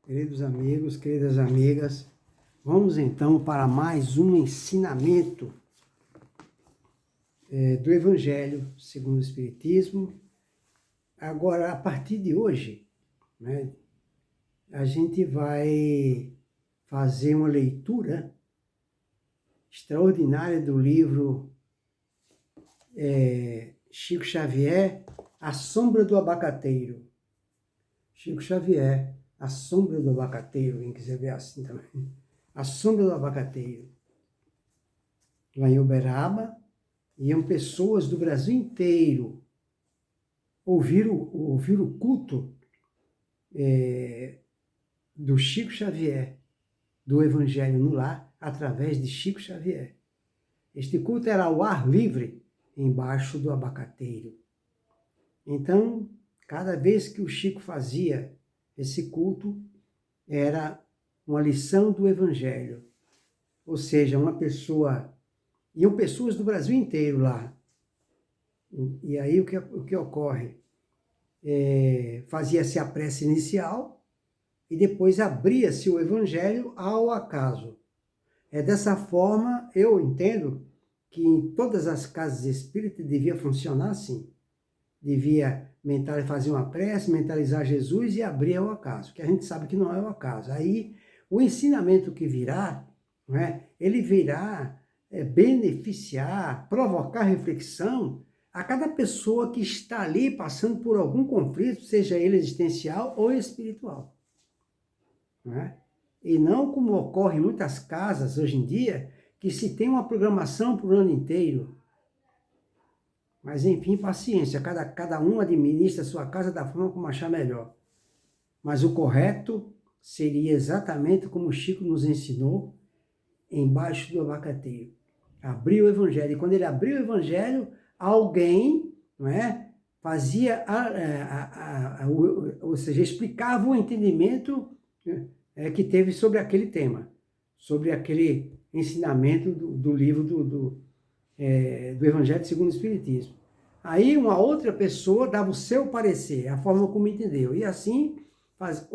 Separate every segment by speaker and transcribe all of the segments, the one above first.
Speaker 1: Queridos amigos, queridas amigas, vamos então para mais um ensinamento do Evangelho segundo o Espiritismo. Agora, a partir de hoje, né, a gente vai fazer uma leitura extraordinária do livro Chico Xavier, A Sombra do Abacateiro. Chico Xavier, A Sombra do Abacateiro, quem quiser ver assim também. A Sombra do Abacateiro. Lá em Uberaba, iam pessoas do Brasil inteiro ouvir o culto do Chico Xavier, do Evangelho no Lar, através de Chico Xavier. Este culto era ao ar livre, embaixo do abacateiro. Então, cada vez que o Chico fazia esse culto, era uma lição do Evangelho. Ou seja, iam pessoas do Brasil inteiro lá. E aí o que ocorre? Fazia-se a prece inicial e depois abria-se o Evangelho ao acaso. Dessa forma, eu entendo que em todas as casas espíritas devia funcionar assim. Devia fazer uma prece, mentalizar Jesus e abrir ao acaso, que a gente sabe que não é o acaso. Aí, o ensinamento que virá, não é? Ele virá beneficiar, provocar reflexão a cada pessoa que está ali passando por algum conflito, seja ele existencial ou espiritual. Não é? E não como ocorre em muitas casas hoje em dia, que se tem uma programação para o ano inteiro. Mas, enfim, paciência, cada um administra a sua casa da forma como achar melhor. Mas o correto seria exatamente como o Chico nos ensinou, embaixo do abacateiro. Abrir o Evangelho. E quando ele abriu o Evangelho, alguém, não é, fazia, ou seja, explicava o entendimento que teve sobre aquele tema, sobre aquele ensinamento do livro do Evangelho segundo o Espiritismo. Aí uma outra pessoa dava o seu parecer, a forma como entendeu. E assim,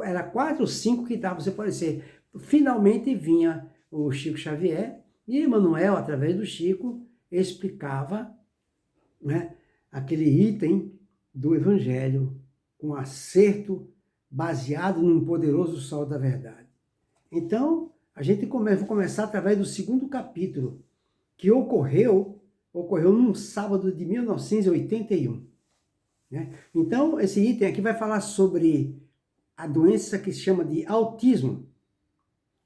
Speaker 1: era 4 ou 5 que davam o seu parecer. Finalmente vinha o Chico Xavier e Emmanuel, através do Chico, explicava, né, aquele item do Evangelho com acerto, baseado num poderoso sol da verdade. Então, a gente vai começar através do 2º capítulo, que ocorreu num sábado de 1981. Né? Então, esse item aqui vai falar sobre a doença que se chama de autismo.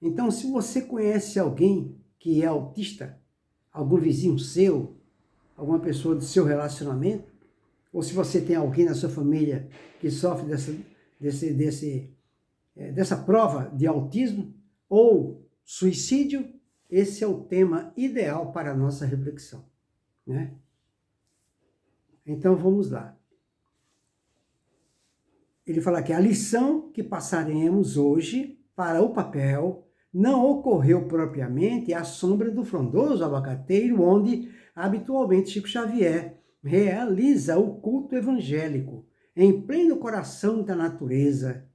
Speaker 1: Então, se você conhece alguém que é autista, algum vizinho seu, alguma pessoa do seu relacionamento, ou se você tem alguém na sua família que sofre dessa prova de autismo ou suicídio, esse é o tema ideal para a nossa reflexão. Né? Então vamos lá. Ele fala que a lição que passaremos hoje para o papel não ocorreu propriamente à sombra do frondoso abacateiro, onde habitualmente Chico Xavier realiza o culto evangélico, em pleno coração da natureza.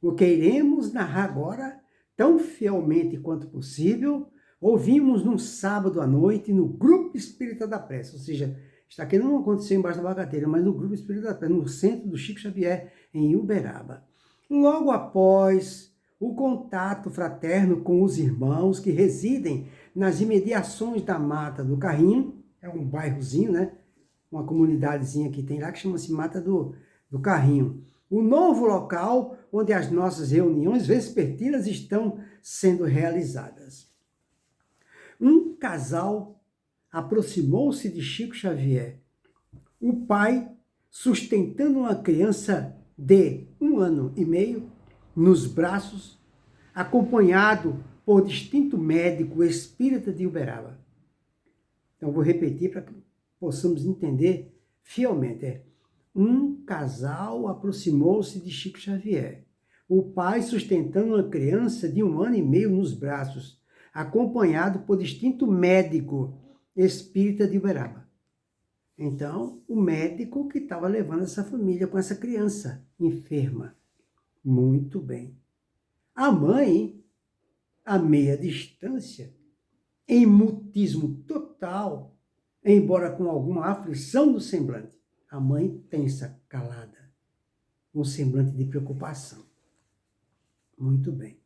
Speaker 1: O que iremos narrar agora, tão fielmente quanto possível, ouvimos num sábado à noite no Grupo Espírita da Prece, ou seja, isso aqui não aconteceu embaixo da abacateira, mas no Grupo Espírita da Prece, no centro do Chico Xavier, em Uberaba. Logo após o contato fraterno com os irmãos que residem nas imediações da Mata do Carrinho, é um bairrozinho, né? Uma comunidadezinha que tem lá que chama-se Mata do Carrinho. O novo local onde as nossas reuniões vespertinas estão sendo realizadas. Um casal aproximou-se de Chico Xavier. O pai, sustentando uma criança de 1 ano e meio nos braços, acompanhado por distinto médico espírita de Uberaba. Então, vou repetir para que possamos entender fielmente. Um casal aproximou-se de Chico Xavier. O pai sustentando uma criança de 1 ano e meio nos braços, acompanhado por distinto médico espírita de Uberaba. Então, o médico que estava levando essa família com essa criança enferma. Muito bem. A mãe, a meia distância, em mutismo total, embora com alguma aflição no semblante. A mãe tensa, calada, um semblante de preocupação. Muito bem.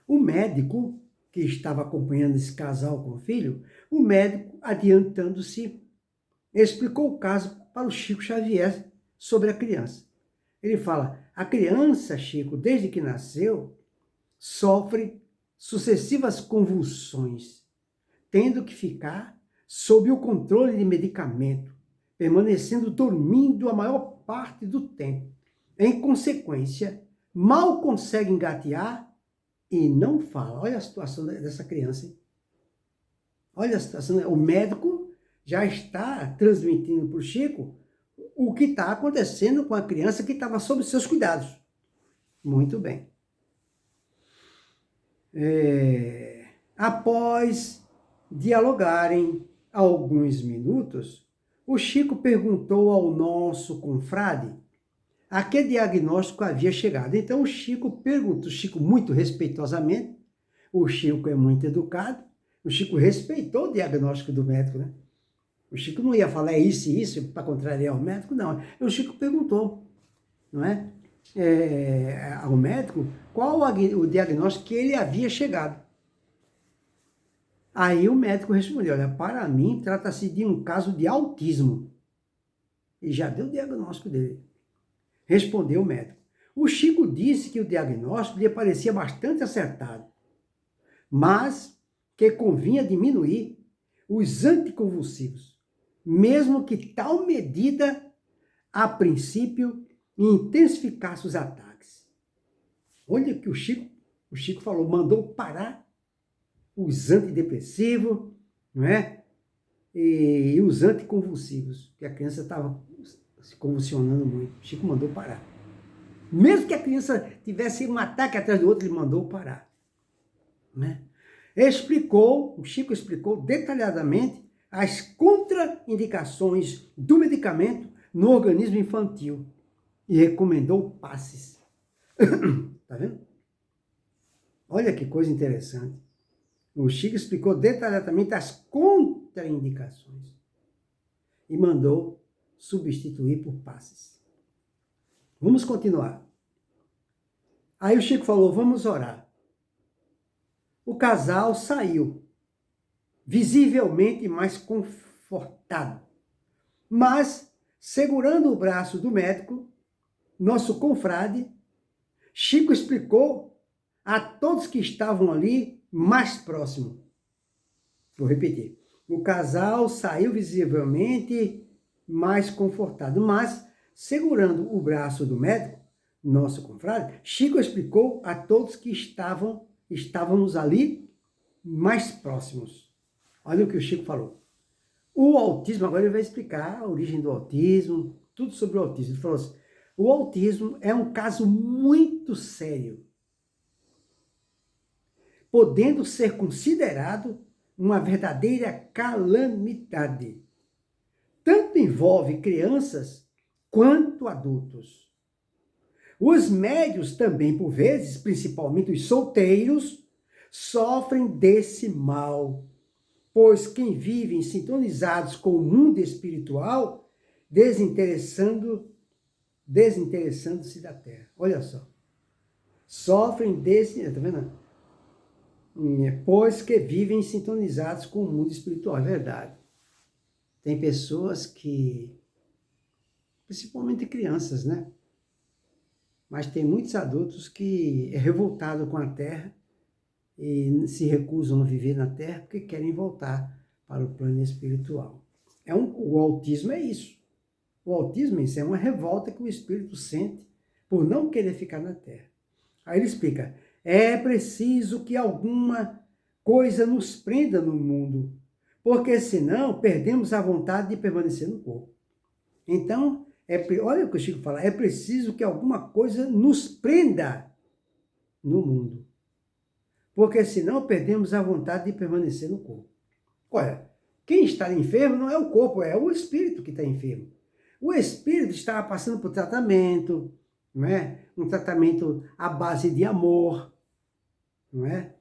Speaker 1: O médico, que estava acompanhando esse casal com o filho, o médico, adiantando-se, explicou o caso para o Chico Xavier sobre a criança. Ele fala, a criança, Chico, desde que nasceu, sofre sucessivas convulsões, tendo que ficar sob o controle de medicamento, permanecendo dormindo a maior parte do tempo. Em consequência, mal consegue engatear e não fala. Olha a situação dessa criança, hein? Olha a situação. O médico já está transmitindo para o Chico o que está acontecendo com a criança que estava sob seus cuidados. Muito bem. Após dialogarem alguns minutos, o Chico perguntou ao nosso confrade a que diagnóstico havia chegado. Então o Chico perguntou, o Chico muito respeitosamente, o Chico é muito educado, o Chico respeitou o diagnóstico do médico, né? O Chico não ia falar isso e isso para contrariar o médico, não. O Chico perguntou, não é? Ao médico qual o diagnóstico que ele havia chegado. Aí o médico respondeu, olha, para mim trata-se de um caso de autismo. E já deu o diagnóstico dele. Respondeu o médico. O Chico disse que o diagnóstico lhe parecia bastante acertado, mas que convinha diminuir os anticonvulsivos, mesmo que tal medida, a princípio, intensificasse os ataques. Olha que o Chico falou, mandou parar os antidepressivos, não é? E os anticonvulsivos, que a criança estava se convulsionando muito. O Chico mandou parar. Mesmo que a criança tivesse um ataque atrás do outro, ele mandou parar. Né? O Chico explicou detalhadamente as contraindicações do medicamento no organismo infantil e recomendou passes. Tá vendo? Olha que coisa interessante. O Chico explicou detalhadamente as contraindicações e mandou substituir por passes. Vamos continuar. Aí o Chico falou, vamos orar. O casal saiu, visivelmente mais confortado, mas segurando o braço do médico, nosso confrade, Chico explicou a todos que estavam ali mais próximo. Vou repetir. O casal saiu visivelmente mais confortado, mas segurando o braço do médico, nosso confrade, Chico explicou a todos que estávamos ali mais próximos. Olha o que o Chico falou. O autismo, agora ele vai explicar a origem do autismo, tudo sobre o autismo. Ele falou assim, o autismo é um caso muito sério, podendo ser considerado uma verdadeira calamidade. Tanto envolve crianças quanto adultos. Os médios também, por vezes, principalmente os solteiros, sofrem desse mal, pois quem vive sintonizados com o mundo espiritual, desinteressando-se da terra. Olha só. Sofrem desse, tá vendo? Pois que vivem sintonizados com o mundo espiritual. É verdade. Tem pessoas que, principalmente crianças, né? Mas tem muitos adultos que é revoltado com a terra e se recusam a viver na terra porque querem voltar para o plano espiritual. O autismo é isso. O autismo isso é uma revolta que o espírito sente por não querer ficar na terra. Aí ele explica, é preciso que alguma coisa nos prenda no mundo, porque senão perdemos a vontade de permanecer no corpo. Então, olha o que o Chico fala, é preciso que alguma coisa nos prenda no mundo, porque senão perdemos a vontade de permanecer no corpo. Olha, quem está enfermo não é o corpo, é o espírito que está enfermo. O espírito estava passando por tratamento, não é? Um tratamento à base de amor, não é?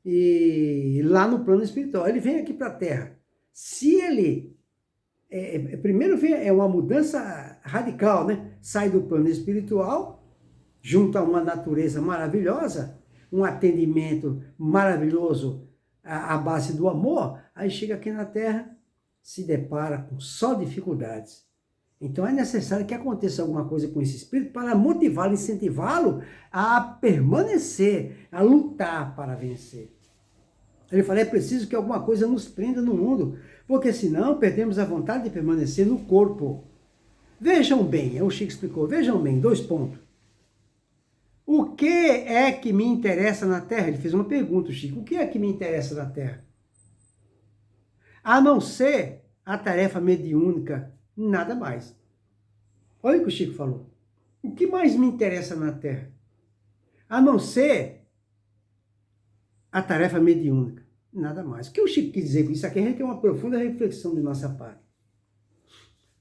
Speaker 1: E lá no plano espiritual, ele vem aqui para a Terra. Se ele, primeiro é uma mudança radical, né? Sai do plano espiritual, junto a uma natureza maravilhosa, um atendimento maravilhoso à base do amor, aí chega aqui na Terra, se depara com só dificuldades. Então é necessário que aconteça alguma coisa com esse espírito para motivá-lo, incentivá-lo a permanecer, a lutar para vencer. Ele fala, é preciso que alguma coisa nos prenda no mundo, porque senão perdemos a vontade de permanecer no corpo. Vejam bem, o Chico explicou, vejam bem, 2 pontos. O que é que me interessa na Terra? Ele fez uma pergunta, Chico, o que é que me interessa na Terra? A não ser a tarefa mediúnica, nada mais. Olha o que o Chico falou. O que mais me interessa na Terra? A não ser a tarefa mediúnica, nada mais. O que o Chico quis dizer com isso aqui? A gente tem uma profunda reflexão de nossa parte.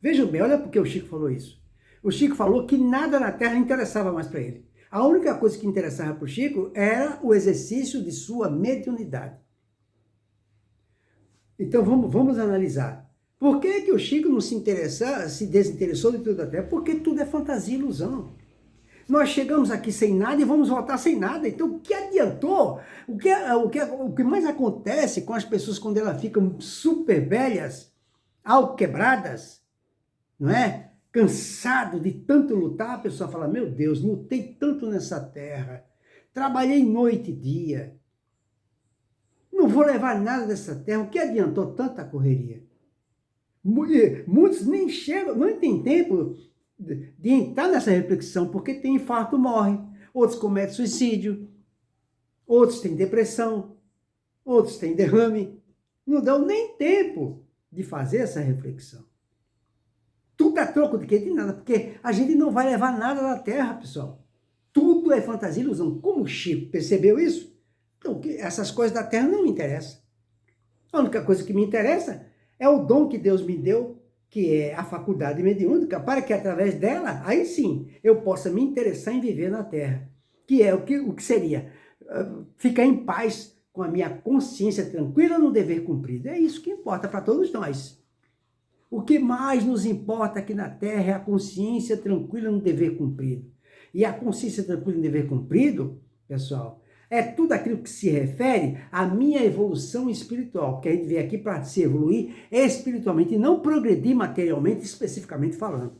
Speaker 1: Vejam bem, olha porque o Chico falou isso. O Chico falou que nada na Terra interessava mais para ele. A única coisa que interessava para o Chico era o exercício de sua mediunidade. Então vamos analisar. Por que que o Chico não se desinteressou de tudo a Terra? Porque tudo é fantasia e ilusão. Nós chegamos aqui sem nada e vamos voltar sem nada. Então, o que adiantou? O que mais acontece com as pessoas quando elas ficam super velhas, alquebradas, não é? Cansado de tanto lutar, a pessoa fala, meu Deus, lutei tanto nessa terra, trabalhei noite e dia, não vou levar nada dessa terra, o que adiantou tanta correria? Muitos nem chegam, não tem tempo de entrar nessa reflexão, porque tem infarto, morre, outros cometem suicídio, outros têm depressão, outros têm derrame, não dão nem tempo de fazer essa reflexão. Tudo a troco de quê? De nada, porque a gente não vai levar nada da Terra, pessoal. Tudo é fantasia e ilusão. Como o Chico percebeu isso? Então, essas coisas da Terra não me interessam. A única coisa que me interessa é o dom que Deus me deu, que é a faculdade mediúnica, para que através dela, aí sim, eu possa me interessar em viver na Terra. Que é o que seria ficar em paz com a minha consciência tranquila no dever cumprido. É isso que importa para todos nós. O que mais nos importa aqui na Terra é a consciência tranquila no dever cumprido. E a consciência tranquila no dever cumprido, pessoal, é tudo aquilo que se refere à minha evolução espiritual, porque a gente veio aqui para se evoluir espiritualmente e não progredir materialmente, especificamente falando.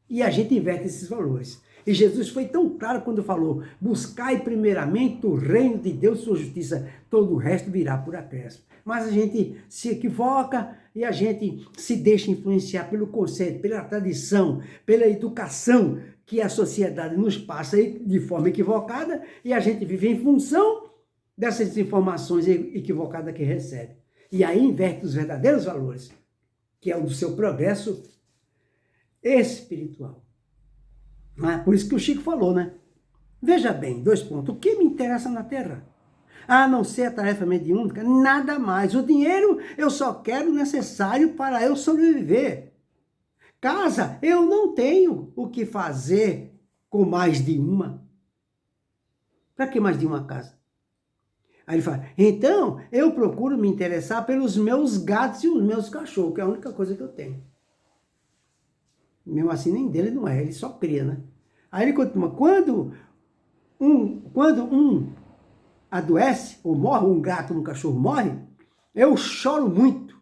Speaker 1: E a gente inverte esses valores. E Jesus foi tão claro quando falou, buscai primeiramente o reino de Deus e sua justiça, todo o resto virá por acréscimo. Mas a gente se equivoca e a gente se deixa influenciar pelo conceito, pela tradição, pela educação que a sociedade nos passa de forma equivocada e a gente vive em função dessas informações equivocadas que recebe. E aí inverte os verdadeiros valores, que é o do seu progresso espiritual. Por isso que o Chico falou, né? Veja bem, 2 pontos. O que me interessa na Terra? A não ser a tarefa mediúnica, nada mais. O dinheiro eu só quero o necessário para eu sobreviver. Casa, eu não tenho o que fazer com mais de uma. Para que mais de uma casa? Aí ele fala, então eu procuro me interessar pelos meus gatos e os meus cachorros, que é a única coisa que eu tenho. Mesmo assim, nem dele não é, ele só cria, né? Aí ele continua, quando um adoece, ou morre, um gato, um cachorro morre, eu choro muito,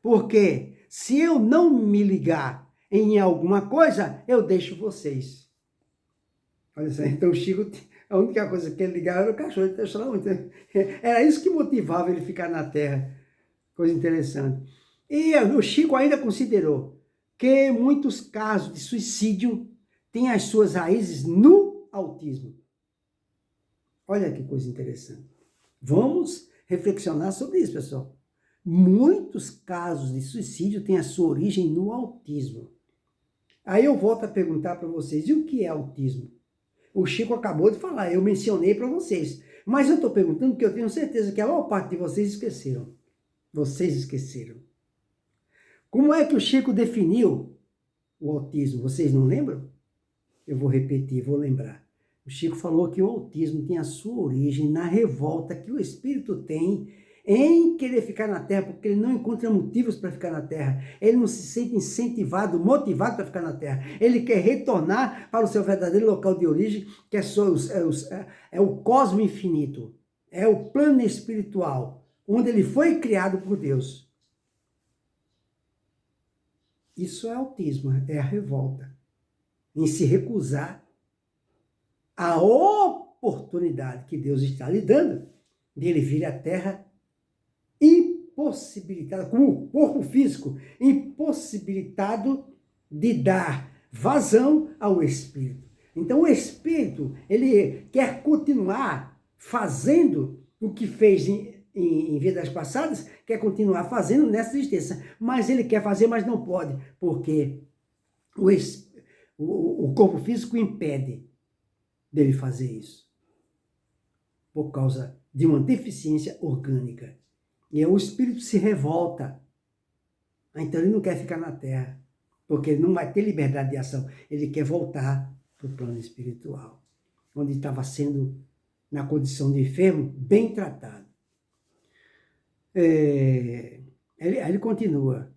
Speaker 1: porque se eu não me ligar em alguma coisa, eu deixo vocês. Olha só, então o Chico, a única coisa que ele ligava era o cachorro, ele chorava muito. Era isso que motivava ele ficar na Terra, coisa interessante. E o Chico ainda considerou que muitos casos de suicídio têm as suas raízes no autismo. Olha que coisa interessante. Vamos reflexionar sobre isso, pessoal. Muitos casos de suicídio têm a sua origem no autismo. Aí eu volto a perguntar para vocês, e o que é autismo? O Chico acabou de falar, eu mencionei para vocês. Mas eu estou perguntando porque eu tenho certeza que a maior parte de vocês esqueceram. Vocês esqueceram. Como é que o Chico definiu o autismo? Vocês não lembram? Eu vou repetir, vou lembrar. O Chico falou que o autismo tem a sua origem na revolta que o espírito tem em querer ficar na Terra, porque ele não encontra motivos para ficar na Terra. Ele não se sente incentivado, motivado para ficar na Terra. Ele quer retornar para o seu verdadeiro local de origem, que é o cosmo infinito. É o plano espiritual, onde ele foi criado por Deus. Isso é autismo, é a revolta. Em se recusar a oportunidade que Deus está lhe dando de ele vir à Terra impossibilitado, como o corpo físico, impossibilitado de dar vazão ao Espírito. Então o Espírito, ele quer continuar fazendo o que fez em vidas passadas, quer continuar fazendo nessa existência, mas ele quer fazer, mas não pode, porque o corpo físico impede dele fazer isso, por causa de uma deficiência orgânica. E o espírito se revolta. Então ele não quer ficar na Terra, porque ele não vai ter liberdade de ação. Ele quer voltar para o plano espiritual, onde estava sendo, na condição de enfermo, bem tratado. Ele continua.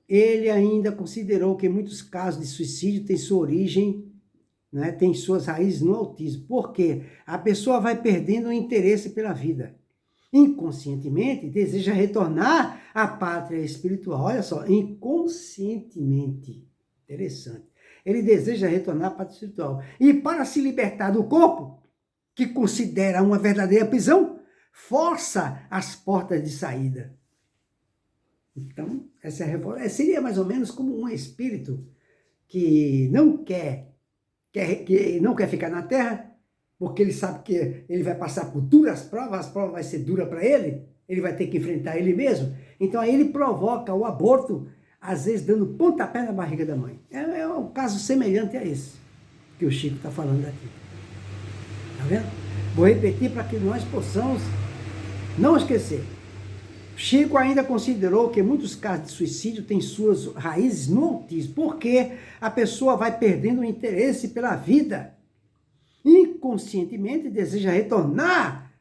Speaker 1: Ele ainda considerou que muitos casos de suicídio têm sua origem, né, têm suas raízes no autismo. Por quê? A pessoa vai perdendo o interesse pela vida. Inconscientemente, deseja retornar à pátria espiritual. Olha só, inconscientemente. Interessante. Ele deseja retornar à pátria espiritual. E para se libertar do corpo, que considera uma verdadeira prisão, força as portas de saída. Então, essa é a revolta. Seria mais ou menos como um espírito que não quer ficar na Terra, porque ele sabe que ele vai passar por duras provas, as provas vai ser dura para ele vai ter que enfrentar ele mesmo. Então aí ele provoca o aborto, às vezes dando pontapé na barriga da mãe. É um caso semelhante a esse que o Chico está falando aqui. Tá vendo? Vou repetir para que nós possamos não esquecer. Chico ainda considerou que muitos casos de suicídio têm suas raízes no autismo, porque a pessoa vai perdendo o interesse pela vida. Inconscientemente deseja retornar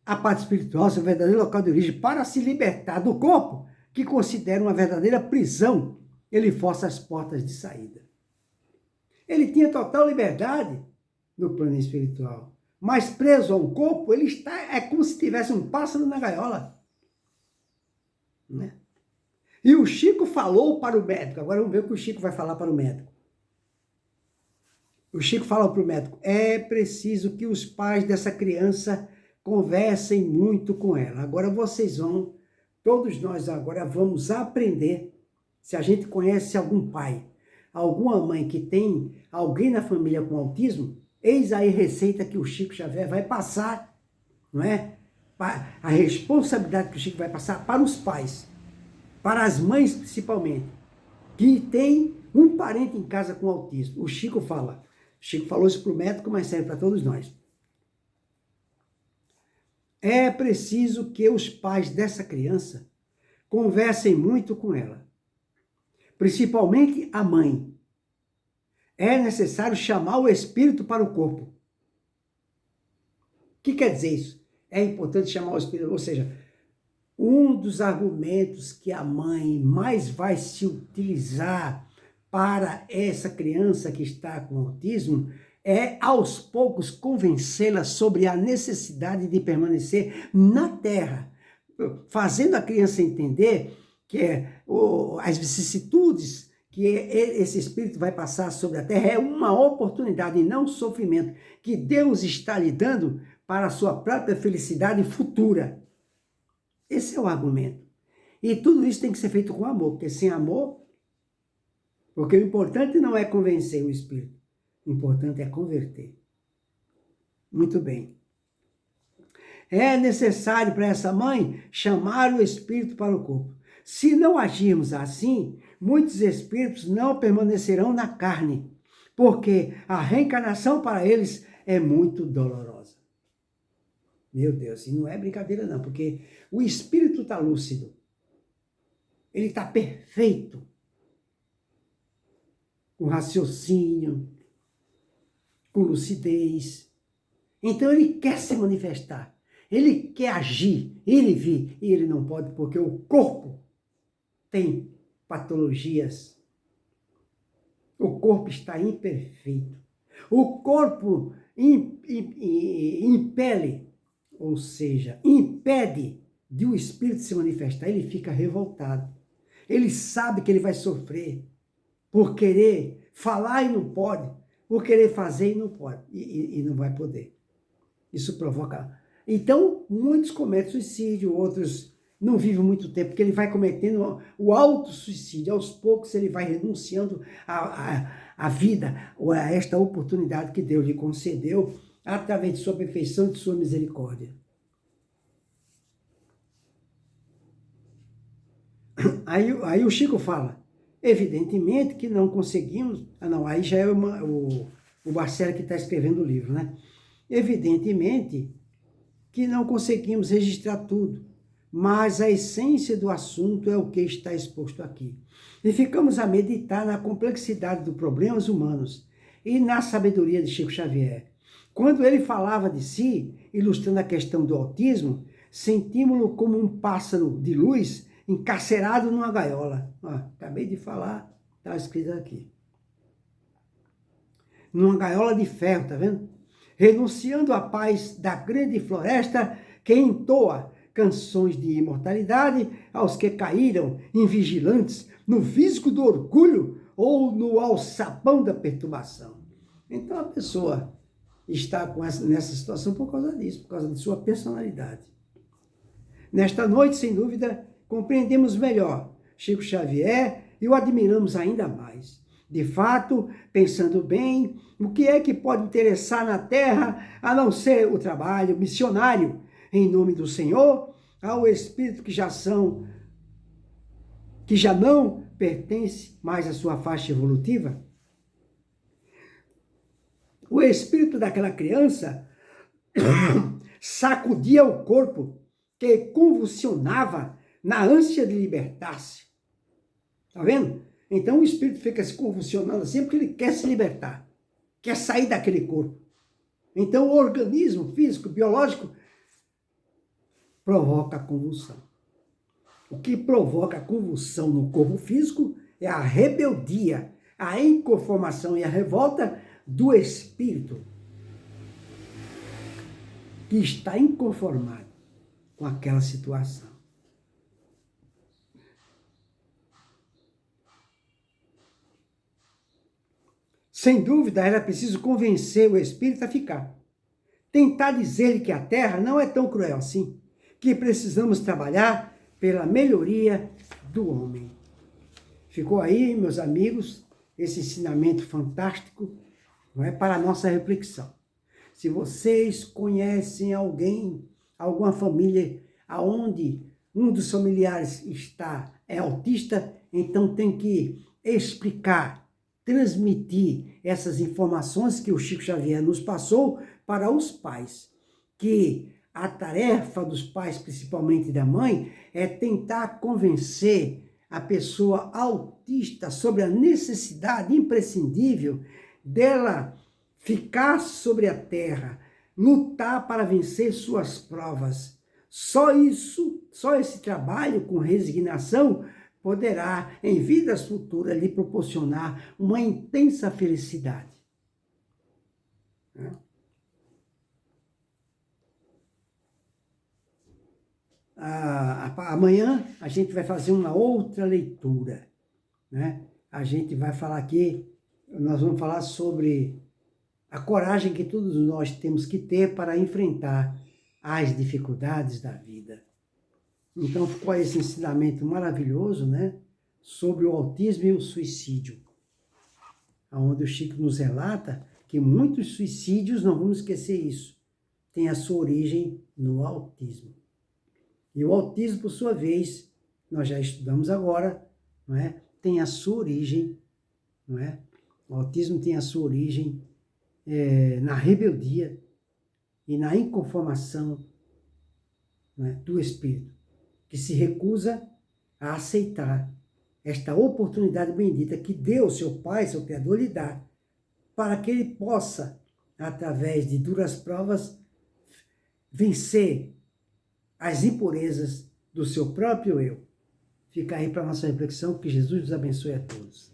Speaker 1: à parte espiritual, seu verdadeiro local de origem, para se libertar do corpo, que considera uma verdadeira prisão. Ele força as portas de saída. Ele tinha total liberdade no plano espiritual, mas preso ao corpo, ele é como se tivesse um pássaro na gaiola. Né? E o Chico falou para o médico, agora vamos ver o que o Chico vai falar para o médico. O Chico fala para o médico, é preciso que os pais dessa criança conversem muito com ela. Agora vocês vão, todos nós agora vamos aprender, se a gente conhece algum pai, alguma mãe que tem alguém na família com autismo, eis aí a receita que o Chico Xavier vai passar, não é? A responsabilidade que o Chico vai passar para os pais, para as mães principalmente, que tem um parente em casa com autismo. O Chico fala, Chico falou isso para o médico, mas serve para todos nós. É preciso que os pais dessa criança conversem muito com ela, principalmente a mãe. É necessário chamar o espírito para o corpo. O que quer dizer isso? É importante chamar o espírito, ou seja, um dos argumentos que a mãe mais vai se utilizar para essa criança que está com autismo é, aos poucos, convencê-la sobre a necessidade de permanecer na Terra, fazendo a criança entender que as vicissitudes que esse espírito vai passar sobre a Terra é uma oportunidade e não sofrimento, que Deus está lhe dando para a sua própria felicidade futura. Esse é o argumento. E tudo isso tem que ser feito com amor, porque sem amor, porque o importante não é convencer o espírito, o importante é converter. Muito bem. É necessário para essa mãe chamar o espírito para o corpo. Se não agirmos assim, muitos espíritos não permanecerão na carne, porque a reencarnação para eles é muito dolorosa. Meu Deus, e não é brincadeira não, porque o espírito está lúcido. Ele está perfeito. Com raciocínio, com lucidez. Então ele quer se manifestar, ele quer agir, ele vir, e ele não pode porque o corpo tem patologias. O corpo está imperfeito. O corpo impele, ou seja, impede de o espírito se manifestar. Ele fica revoltado. Ele sabe que ele vai sofrer por querer falar e não pode, por querer fazer e não pode, e não vai poder. Isso provoca. Então, muitos cometem suicídio, outros não vivem muito tempo, porque ele vai cometendo o autossuicídio. Aos poucos ele vai renunciando à vida, ou a esta oportunidade que Deus lhe concedeu, através de sua perfeição e de sua misericórdia. Aí o Chico fala, evidentemente que não conseguimos... aí já é o Marcelo que está escrevendo o livro, né? Evidentemente que não conseguimos registrar tudo, mas a essência do assunto é o que está exposto aqui. E ficamos a meditar na complexidade dos problemas humanos e na sabedoria de Chico Xavier. Quando ele falava de si, ilustrando a questão do autismo, sentimos-lo como um pássaro de luz encarcerado numa gaiola. Acabei de falar, está escrito aqui. Numa gaiola de ferro, tá vendo? Renunciando à paz da grande floresta que entoa canções de imortalidade aos que caíram invigilantes no visgo do orgulho ou no alçapão da perturbação. Então a pessoa está nessa situação por causa disso, por causa de sua personalidade. Nesta noite, sem dúvida, compreendemos melhor Chico Xavier e o admiramos ainda mais. De fato, pensando bem, o que é que pode interessar na Terra a não ser o trabalho missionário em nome do Senhor ao espírito que já não pertence mais à sua faixa evolutiva? O espírito daquela criança sacudia o corpo que convulsionava na ânsia de libertar-se. Tá vendo? Então o espírito fica se convulsionando assim porque ele quer se libertar, quer sair daquele corpo. Então o organismo físico, biológico, provoca a convulsão. O que provoca a convulsão no corpo físico é a rebeldia, a inconformação e a revolta do espírito que está inconformado com aquela situação. Sem dúvida, era preciso convencer o espírito a ficar. Tentar dizer-lhe que a Terra não é tão cruel assim, que precisamos trabalhar pela melhoria do homem. Ficou aí, meus amigos, esse ensinamento fantástico, não é, para a nossa reflexão. Se vocês conhecem alguém, alguma família, aonde um dos familiares é autista, então tem que explicar, transmitir essas informações que o Chico Xavier nos passou para os pais, que a tarefa dos pais, principalmente da mãe, é tentar convencer a pessoa autista sobre a necessidade imprescindível dela ficar sobre a terra, lutar para vencer suas provas. Só isso, só esse trabalho com resignação poderá, em vidas futuras, lhe proporcionar uma intensa felicidade. Amanhã a gente vai fazer uma outra leitura, né? A gente vai falar aqui, nós vamos falar sobre a coragem que todos nós temos que ter para enfrentar as dificuldades da vida. Então ficou esse ensinamento maravilhoso, né? Sobre o autismo e o suicídio, onde o Chico nos relata que muitos suicídios, não vamos esquecer isso, têm a sua origem no autismo. E o autismo, por sua vez, nós já estudamos agora, não é? Tem a sua origem, não é? O autismo tem a sua origem na rebeldia e na inconformação, não é, do espírito, que se recusa a aceitar esta oportunidade bendita que Deus, seu Pai, seu Criador, lhe dá, para que ele possa através de duras provas, vencer as impurezas do seu próprio eu. Fica aí para a nossa reflexão, que Jesus nos abençoe a todos.